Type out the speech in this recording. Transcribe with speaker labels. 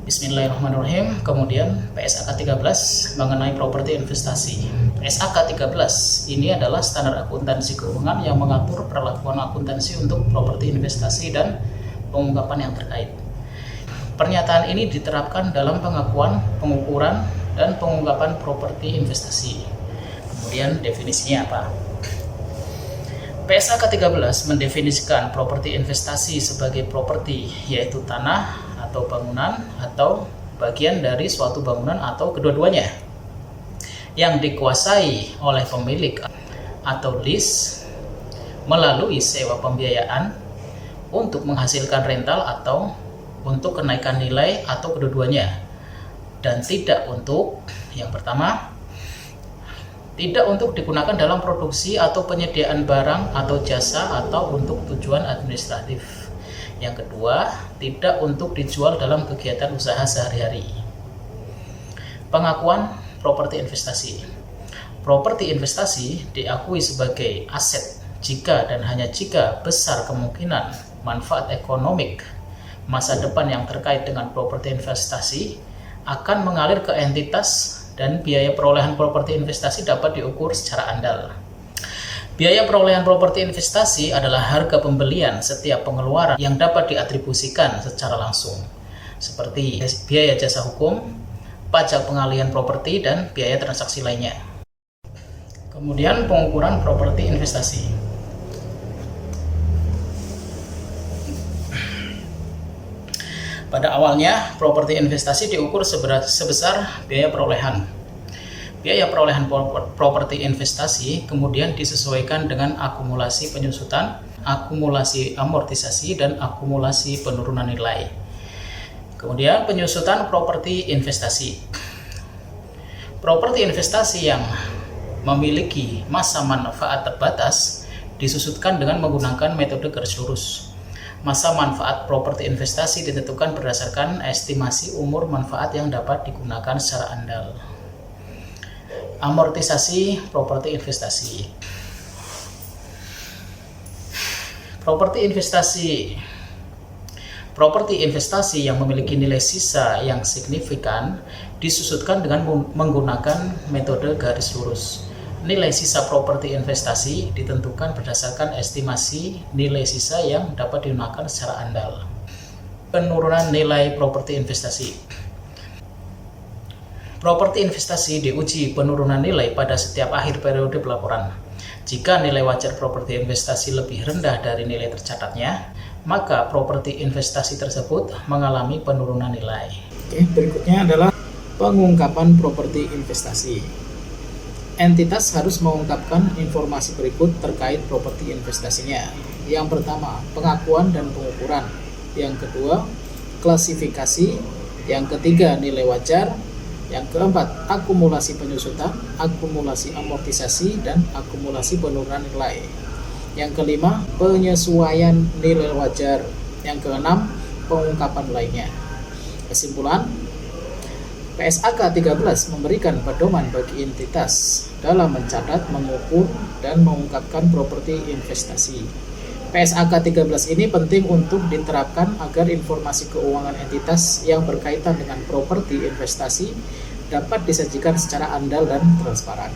Speaker 1: Bismillahirrahmanirrahim. Kemudian PSAK 13 mengenai properti investasi. PSAK 13 ini adalah standar akuntansi keuangan yang mengatur perlakuan akuntansi untuk properti investasi dan pengungkapan yang terkait. Pernyataan ini diterapkan dalam pengakuan, pengukuran, dan pengungkapan properti investasi. Kemudian definisinya apa? PSAK 13 mendefinisikan properti investasi sebagai properti, yaitu tanah atau bangunan atau bagian dari suatu bangunan atau kedua-duanya yang dikuasai oleh pemilik atau lease melalui sewa pembiayaan untuk menghasilkan rental atau untuk kenaikan nilai atau kedua-duanya, dan tidak untuk yang pertama, tidak untuk digunakan dalam produksi atau penyediaan barang atau jasa atau untuk tujuan administratif. Yang kedua, tidak untuk dijual dalam kegiatan usaha sehari-hari. Pengakuan properti investasi. Properti investasi diakui sebagai aset jika dan hanya jika besar kemungkinan manfaat ekonomik masa depan yang terkait dengan properti investasi akan mengalir ke entitas, dan biaya perolehan properti investasi dapat diukur secara andal. Biaya perolehan properti investasi adalah harga pembelian setiap pengeluaran yang dapat diatribusikan secara langsung, seperti biaya jasa hukum, pajak pengalihan properti, dan biaya transaksi lainnya. Kemudian pengukuran properti investasi. Pada awalnya, properti investasi diukur sebesar biaya perolehan. Biaya perolehan properti investasi kemudian disesuaikan dengan akumulasi penyusutan, akumulasi amortisasi, dan akumulasi penurunan nilai. Kemudian penyusutan properti investasi. Properti investasi yang memiliki masa manfaat terbatas disusutkan dengan menggunakan metode garis lurus. Masa manfaat properti investasi ditentukan berdasarkan estimasi umur manfaat yang dapat digunakan secara andal. Amortisasi properti investasi. Properti investasi yang memiliki nilai sisa yang signifikan disusutkan dengan menggunakan metode garis lurus. Nilai sisa properti investasi ditentukan berdasarkan estimasi nilai sisa yang dapat digunakan secara andal. Penurunan nilai properti investasi. Properti investasi diuji penurunan nilai pada setiap akhir periode pelaporan. Jika nilai wajar properti investasi lebih rendah dari nilai tercatatnya, maka properti investasi tersebut mengalami penurunan nilai. Oke, berikutnya adalah pengungkapan properti investasi. Entitas harus mengungkapkan informasi berikut terkait properti investasinya. Yang pertama, pengakuan dan pengukuran. Yang kedua, klasifikasi. Yang ketiga, nilai wajar. Yang keempat, akumulasi penyusutan, akumulasi amortisasi, dan akumulasi penurunan nilai. Yang kelima, penyesuaian nilai wajar. Yang keenam, pengungkapan lainnya. Kesimpulan, PSAK 13 memberikan pedoman bagi entitas dalam mencatat, mengukur, dan mengungkapkan properti investasi. PSAK 13 ini penting untuk diterapkan agar informasi keuangan entitas yang berkaitan dengan properti investasi dapat disajikan secara andal dan transparan.